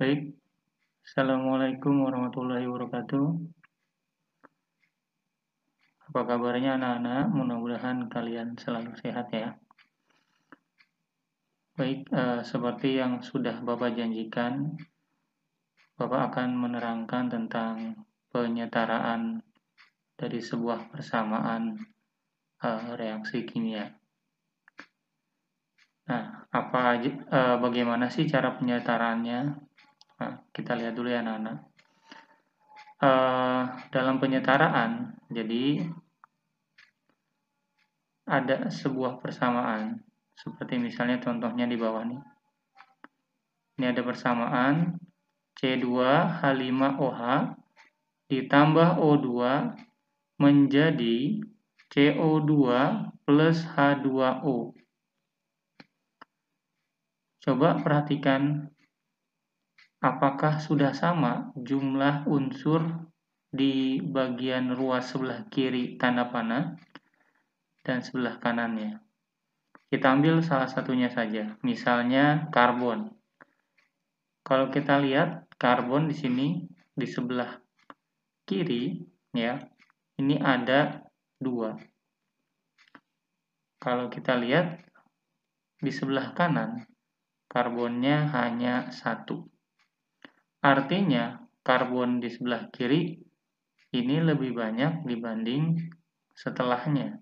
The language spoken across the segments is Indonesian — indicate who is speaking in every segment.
Speaker 1: Baik, Assalamualaikum warahmatullahi wabarakatuh. Apa kabarnya anak-anak? Mudah-mudahan kalian selalu sehat ya. Baik, seperti yang sudah Bapak janjikan, Bapak akan menerangkan tentang penyetaraan dari sebuah persamaan reaksi kimia. Nah, bagaimana sih cara penyetaraannya? Nah, kita lihat dulu ya anak-anak. Dalam penyetaraan, jadi ada sebuah persamaan, seperti misalnya contohnya di bawah nih. Ini ada persamaan C2H5OH ditambah O2 menjadi CO2 plus H2O. Coba perhatikan apakah sudah sama jumlah unsur di bagian ruas sebelah kiri tanda panah dan sebelah kanannya. Kita ambil salah satunya saja, misalnya karbon. Kalau kita lihat karbon di sini di sebelah kiri ya, ini ada 2. Kalau kita lihat di sebelah kanan karbonnya hanya 1. Artinya karbon di sebelah kiri ini lebih banyak dibanding setelahnya.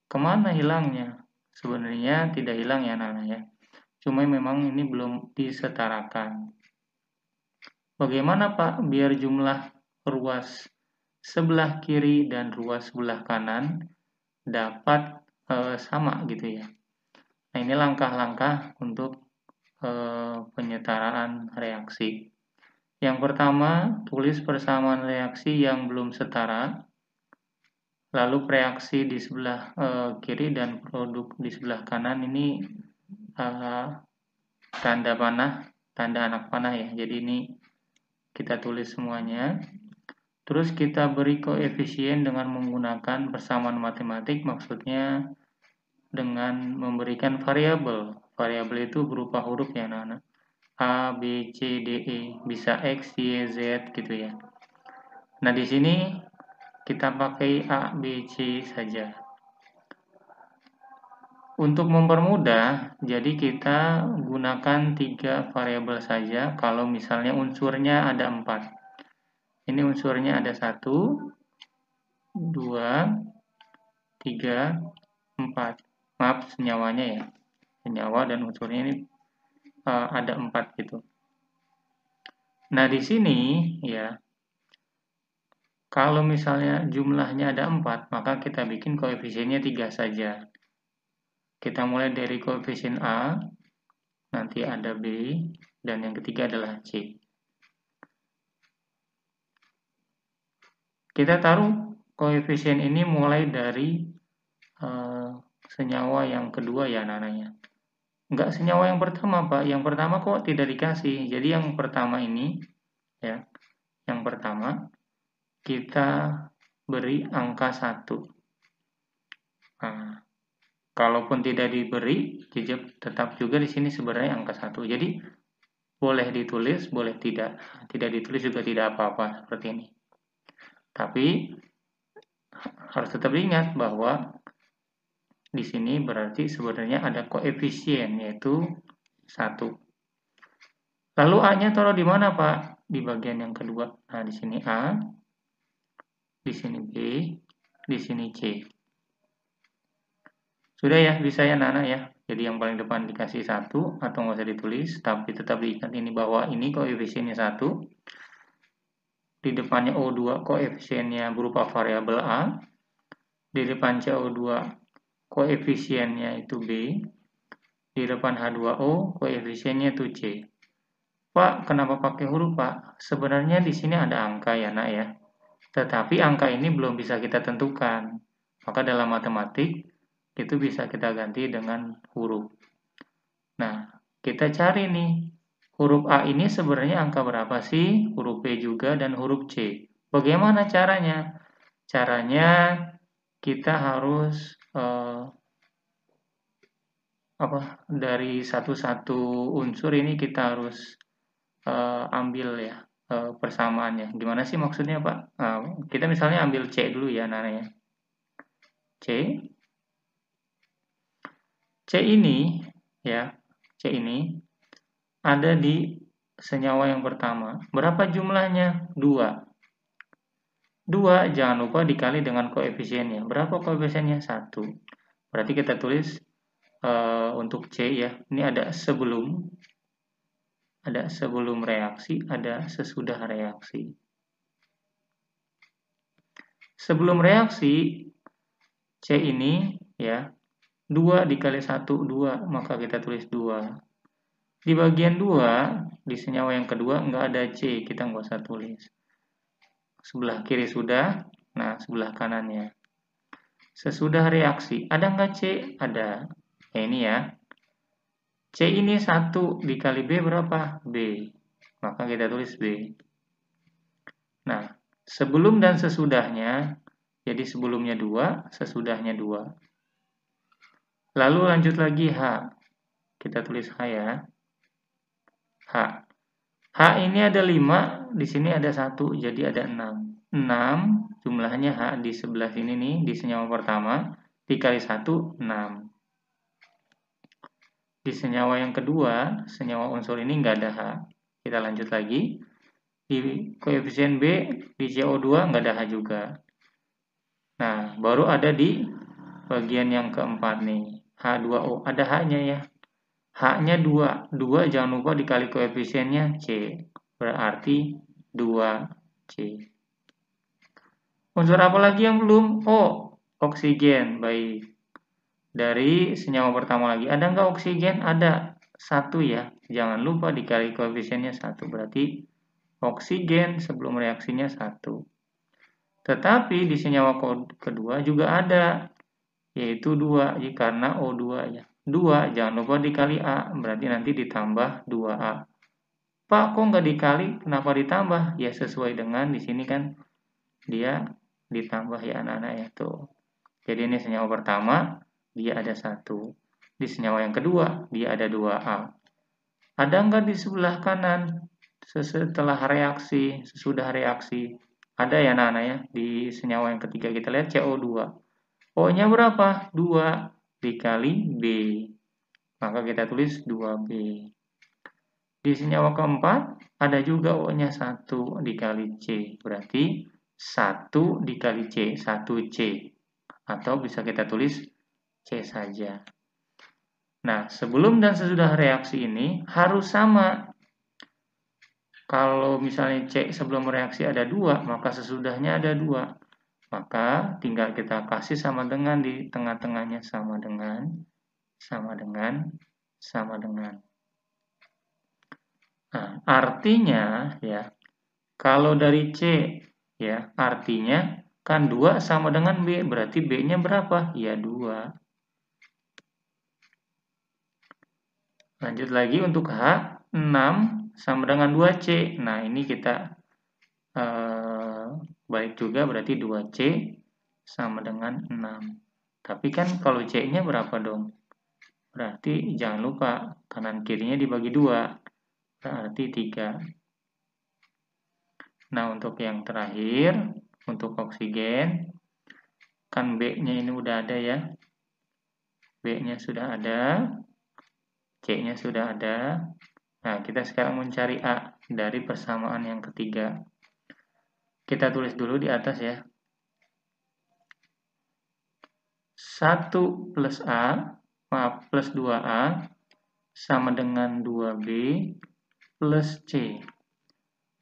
Speaker 1: Kemana hilangnya? Sebenarnya tidak hilang ya anak-anak ya. Cuma memang ini belum disetarakan. Bagaimana Pak biar jumlah ruas sebelah kiri dan ruas sebelah kanan dapat sama gitu ya. Nah, ini langkah-langkah untuk penyetaraan reaksi. Yang pertama, tulis persamaan reaksi yang belum setara. Lalu reaksi di sebelah kiri dan produk di sebelah kanan ini tanda panah, tanda anak panah ya. Jadi ini kita tulis semuanya. Terus kita beri koefisien dengan menggunakan persamaan matematik, maksudnya dengan memberikan variabel. Variabel itu berupa huruf ya anak-anak. A, B, C, D, E, bisa X, Y, Z gitu ya. Nah di sini kita pakai A, B, C saja. Untuk mempermudah, jadi kita gunakan 3 variabel saja kalau misalnya unsurnya ada 4. Ini unsurnya ada 1, 2, 3, 4. Maaf, senyawanya ya. Senyawa dan unsurnya ini ada 4 gitu. Nah, di sini ya, kalau misalnya jumlahnya ada 4, maka kita bikin koefisiennya 3 saja. Kita mulai dari koefisien A, nanti ada B, dan yang ketiga adalah C. Kita taruh koefisien ini mulai dari senyawa yang kedua ya anak-anaknya. Enggak senyawa yang pertama Pak, yang pertama kok tidak dikasih. Jadi yang pertama ini, ya, yang pertama kita beri angka 1. Nah, kalaupun tidak diberi, tetap juga di sini sebenarnya angka 1. Jadi boleh ditulis, boleh tidak. Tidak ditulis juga tidak apa-apa seperti ini. Tapi harus tetap ingat bahwa di sini berarti sebenarnya ada koefisien yaitu 1. Lalu A-nya taruh di mana, Pak? Di bagian yang kedua. Nah, di sini A, di sini B, di sini C. Sudah ya, bisa ya Nana ya. Jadi yang paling depan dikasih 1 atau nggak usah ditulis, tapi tetap diingat ini bahwa ini koefisiennya 1. Di depannya O2 koefisiennya berupa variabel A. Di depan CO2 koefisiennya itu B. Di depan H2O koefisiennya itu C. Pak, kenapa pakai huruf Pak? Sebenarnya di sini ada angka ya nak ya. Tetapi angka ini belum bisa kita tentukan. Maka dalam matematik itu bisa kita ganti dengan huruf. Nah, kita cari nih. Huruf A ini sebenarnya angka berapa sih? Huruf B juga dan huruf C. Bagaimana caranya? Caranya kita harus dari satu-satu unsur ini kita harus ambil ya persamaannya. Gimana sih maksudnya, Pak? Kita misalnya ambil C dulu ya, anak-anak ya. C ini ya, C ini ada di senyawa yang pertama. Berapa jumlahnya? 2. 2 jangan lupa dikali dengan koefisiennya. Berapa koefisiennya? 1. Berarti kita tulis untuk C ya. Ini ada sebelum reaksi, ada sesudah reaksi. Sebelum reaksi C ini ya 2 dikali 1, 2, maka kita tulis 2. Di bagian 2, di senyawa yang kedua nggak ada C, kita nggak usah tulis. Sebelah kiri sudah, nah sebelah kanannya. Sesudah reaksi, ada nggak C? Ada. Ya ini ya. C ini 1 dikali B berapa? B. Maka kita tulis B. Nah, sebelum dan sesudahnya, jadi sebelumnya 2, sesudahnya 2. Lalu lanjut lagi H. Kita tulis H ya. H. H ini ada 5, di sini ada 1, jadi ada 6. 6 jumlahnya H di sebelah sini nih, di senyawa pertama, dikali 1, 6. Di senyawa yang kedua, senyawa unsur ini nggak ada H. Kita lanjut lagi. Di koefisien B, di CO2 nggak ada H juga. Nah, baru ada di bagian yang keempat nih. H2O, ada H-nya ya. H-nya 2. 2 jangan lupa dikali koefisiennya C. Berarti 2C. Unsur apa lagi yang belum? Oh, oksigen. Baik. Dari senyawa pertama lagi. Ada nggak oksigen? Ada. 1 ya. Jangan lupa dikali koefisiennya 1. Berarti oksigen sebelum reaksinya 1. Tetapi di senyawa kedua juga ada. Yaitu 2. Karena O2 ya. 2, jangan lupa dikali A. Berarti nanti ditambah 2A. Pak, kok nggak dikali? Kenapa ditambah? Ya sesuai dengan di sini kan dia ditambah ya anak-anak ya tuh. Jadi ini senyawa pertama dia ada 1. Di senyawa yang kedua dia ada 2A. Ada nggak di sebelah kanan setelah reaksi, sesudah reaksi? Ada ya anak-anak ya. Di senyawa yang ketiga kita lihat CO2. O-nya berapa? 2 dikali B. Maka kita tulis 2B. Di senyawa keempat ada juga O-nya 1 dikali C. Berarti 1 dikali C, 1C. Atau bisa kita tulis C saja. Nah, sebelum dan sesudah reaksi ini harus sama. Kalau misalnya C sebelum reaksi ada 2, maka sesudahnya ada 2. Maka tinggal kita kasih sama dengan di tengah-tengahnya sama dengan, sama dengan, sama dengan. Nah, artinya ya, kalau dari C ya, artinya kan 2 sama dengan B, berarti B-nya berapa? Ya 2. Lanjut lagi untuk H, 6 sama dengan 2C. Nah, ini kita balik juga berarti 2C sama dengan 6. Tapi kan kalau C-nya berapa dong? Berarti jangan lupa kanan kirinya dibagi 2. Berarti 3. Nah, untuk yang terakhir, untuk oksigen, kan B-nya ini udah ada ya. B-nya sudah ada, C-nya sudah ada. Nah, kita sekarang mencari A dari persamaan yang ketiga. Kita tulis dulu di atas ya. 1 plus A, maaf, plus 2A sama dengan 2B plus C.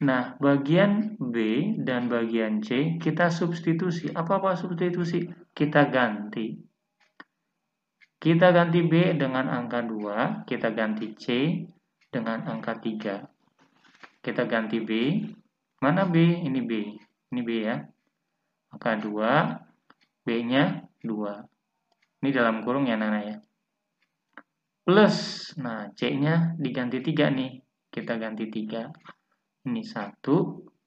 Speaker 1: Nah, bagian B dan bagian C kita substitusi. Apa substitusi? Kita ganti. Kita ganti B dengan angka 2, kita ganti C dengan angka 3. Kita ganti B. Mana B? Ini B. Ini B ya. Angka 2, B-nya 2. Ini dalam kurung ya Nana ya. Plus, nah C-nya diganti 3 nih. Kita ganti 3. Ini 1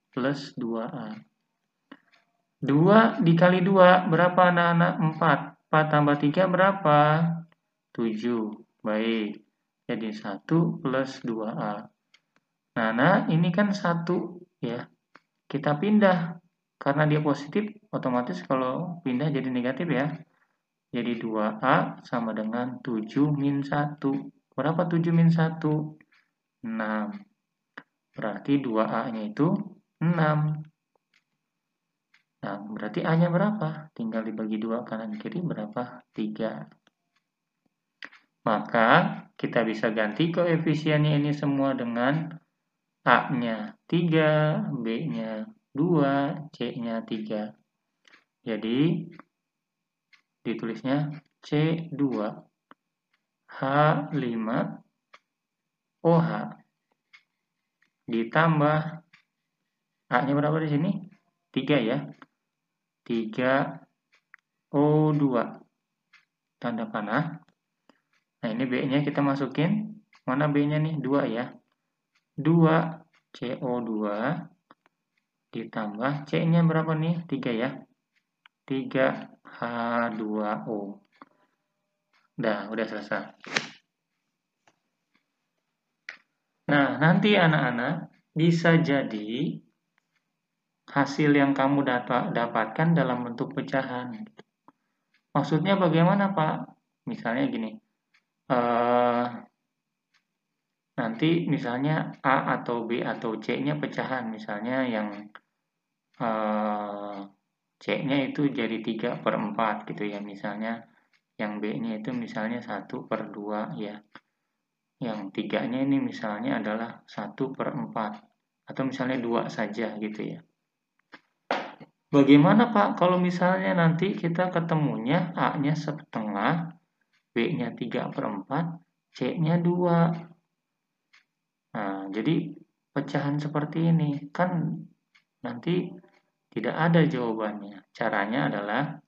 Speaker 1: plus 2A. 2 dikali 2 berapa anak-anak? 4. 4 tambah 3 berapa? 7. Baik. Jadi 1 plus 2A. Nah, ini kan 1 ya. Kita pindah. Karena dia positif, otomatis kalau pindah jadi negatif ya. Jadi 2A sama dengan 7 min 1. Berapa 7 min 1? 6. Berarti 2A-nya itu 6. Nah, berarti A-nya berapa? Tinggal dibagi 2 kanan kiri berapa? 3. Maka kita bisa ganti koefisiennya ini semua dengan A-nya 3, B-nya 2, C-nya 3. Jadi, ditulisnya C2 H5 OH ditambah A-nya berapa di sini? 3 ya. 3 O2 tanda panah. Nah, ini B-nya kita masukin. Mana B-nya nih? 2 ya. 2 CO2 ditambah C-nya berapa nih? 3 ya. 3 H2O. Udah selesai. Nah, nanti anak-anak bisa jadi hasil yang kamu dapatkan dalam bentuk pecahan. Maksudnya bagaimana, Pak? Misalnya gini, nanti misalnya A atau B atau C-nya pecahan. Misalnya yang C-nya itu jadi 3/4 gitu ya. Misalnya yang B-nya itu misalnya 1/2 ya. Yang 3-nya ini misalnya adalah 1/4. Atau misalnya 2 saja gitu ya. Bagaimana Pak kalau misalnya nanti kita ketemunya A-nya setengah, B-nya 3/4, C-nya 2. Nah, jadi pecahan seperti ini kan nanti tidak ada jawabannya. Caranya adalah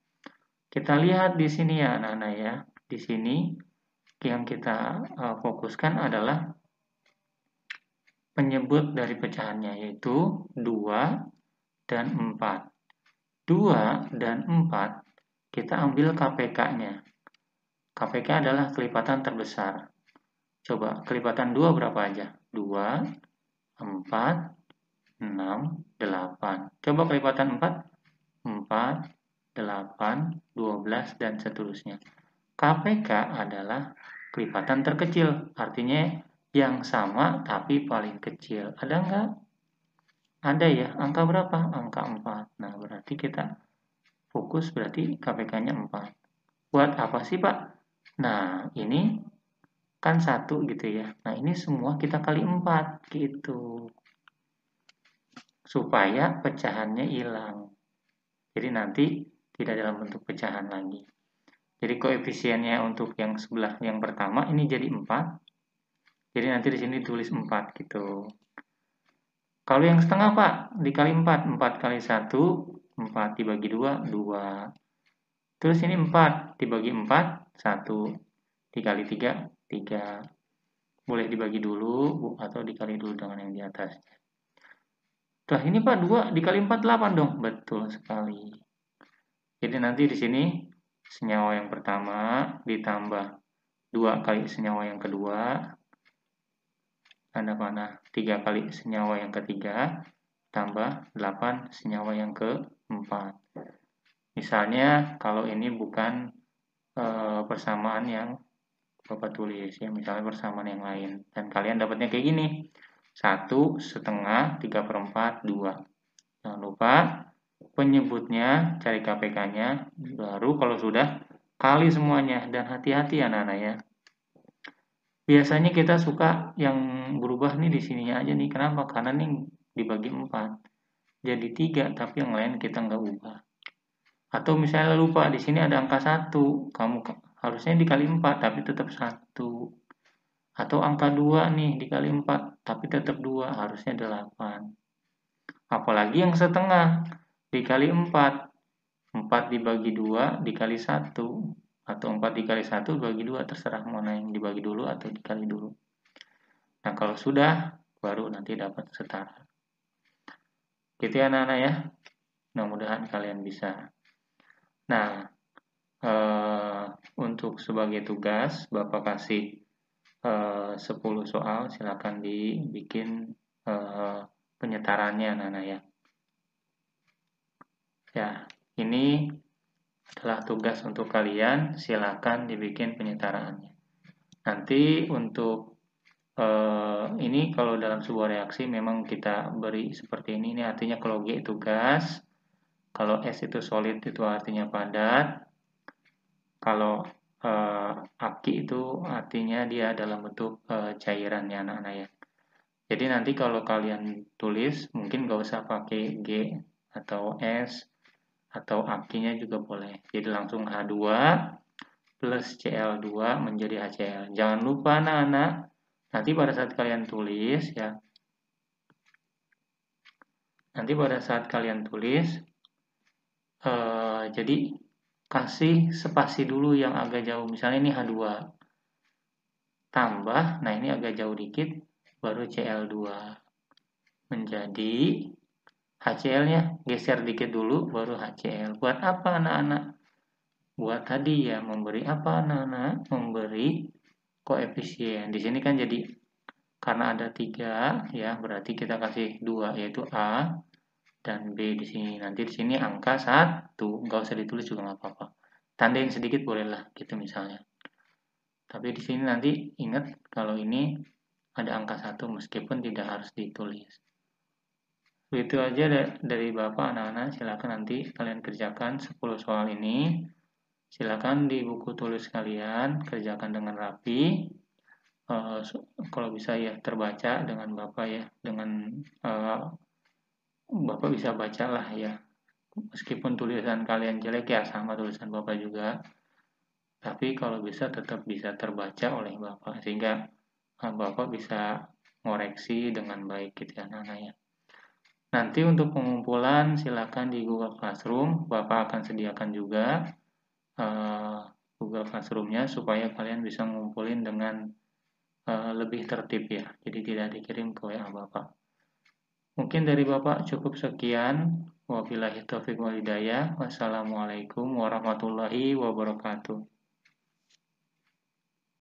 Speaker 1: kita lihat di sini ya anak-anak ya. Di sini yang kita fokuskan adalah penyebut dari pecahannya yaitu 2 dan 4. 2 dan 4 kita ambil KPK-nya. KPK adalah kelipatan terbesar. Coba kelipatan 2 berapa aja? 2, 4, 6, 8. Coba kelipatan 4, 4, 8, 12, dan seterusnya. KPK adalah kelipatan terkecil, artinya yang sama tapi paling kecil. Ada nggak? Ada ya, angka berapa? Angka 4. Nah, berarti kita fokus berarti KPK-nya 4. Buat apa sih, Pak? Nah, ini kan 1 gitu ya. Nah, ini semua kita kali 4 gitu. Supaya pecahannya hilang. Jadi nanti tidak dalam bentuk pecahan lagi. Jadi koefisiennya untuk yang sebelah yang pertama ini jadi 4. Jadi nanti di sini tulis 4 gitu. Kalau yang setengah Pak, dikali 4. 4 kali 1, 4 dibagi 2, 2. Terus ini 4 dibagi 4, 1. Dikali 3, 3. Boleh dibagi dulu atau dikali dulu dengan yang di atas. Nah, ini Pak 2 dikali 4, 8 dong. Betul sekali. Jadi nanti di sini senyawa yang pertama ditambah 2 kali senyawa yang kedua, tanda panah 3 kali senyawa yang ketiga, tambah 8 senyawa yang keempat. Misalnya kalau ini bukan persamaan yang Bapak tulis ya, misalnya persamaan yang lain. Dan kalian dapatnya kayak gini. 1 setengah 3/4 2. Jangan lupa penyebutnya, cari KPK-nya, baru kalau sudah kali semuanya. Dan hati-hati anak-anak ya. Biasanya kita suka yang berubah nih di sininya aja nih. Kenapa? Karena nih dibagi 4. Jadi 3, tapi yang lain kita nggak ubah. Atau misalnya lupa, di sini ada angka 1. Kamu harusnya dikali 4, tapi tetap 1. Atau angka 2 nih dikali 4, tapi tetap 2, harusnya 8. Apalagi yang setengah, dikali 4. 4 dibagi 2 dikali 1. Atau 4 dikali 1 dibagi 2, terserah mana yang dibagi dulu atau dikali dulu. Nah, kalau sudah, baru nanti dapat setara. Gitu ya anak-anak ya. Mudah-mudahan kalian bisa. Nah, untuk sebagai tugas, Bapak kasih 10 soal, silakan dibikin penyetarannya anak-anak ya. Ya, ini adalah tugas untuk kalian, silakan dibikin penyetaraannya. Nanti untuk ini kalau dalam sebuah reaksi memang kita beri seperti ini artinya kalau G itu gas, kalau S itu solid itu artinya padat, kalau aki itu artinya dia dalam bentuk cairan ya anak-anak ya. Jadi nanti kalau kalian tulis mungkin nggak usah pakai G atau S atau akinya juga boleh. Jadi langsung H2 plus Cl2 menjadi HCl. Jangan lupa anak-anak, nanti pada saat kalian tulis ya, nanti pada saat kalian tulis, jadi kasih spasi dulu yang agak jauh. Misalnya ini H2 tambah, nah ini agak jauh dikit, baru Cl2 menjadi HCl-nya geser dikit dulu, baru HCl. Buat apa anak-anak? Buat tadi ya, memberi apa anak-anak? Memberi koefisien. Di sini kan jadi karena ada 3 ya, berarti kita kasih 2 yaitu A dan B di sini. Nanti di sini angka 1, nggak usah ditulis juga nggak apa-apa. Tandain sedikit bolehlah gitu misalnya. Tapi di sini nanti ingat kalau ini ada angka 1 meskipun tidak harus ditulis. Itu aja dari Bapak anak-anak, silakan nanti kalian kerjakan 10 soal ini. Silakan di buku tulis kalian kerjakan dengan rapi. Kalau bisa ya terbaca dengan Bapak ya, dengan Bapak bisa bacalah ya. Meskipun tulisan kalian jelek ya sama tulisan Bapak juga. Tapi kalau bisa tetap bisa terbaca oleh Bapak sehingga Bapak bisa ngoreksi dengan baik gitu ya anak-anak ya. Nanti untuk pengumpulan silakan di Google Classroom, Bapak akan sediakan juga Google Classroom-nya supaya kalian bisa ngumpulin dengan lebih tertib ya, jadi tidak dikirim ke WA Bapak. Mungkin dari Bapak cukup sekian. Wabillahi taufiq wal hidayah. Wassalamualaikum warahmatullahi wabarakatuh.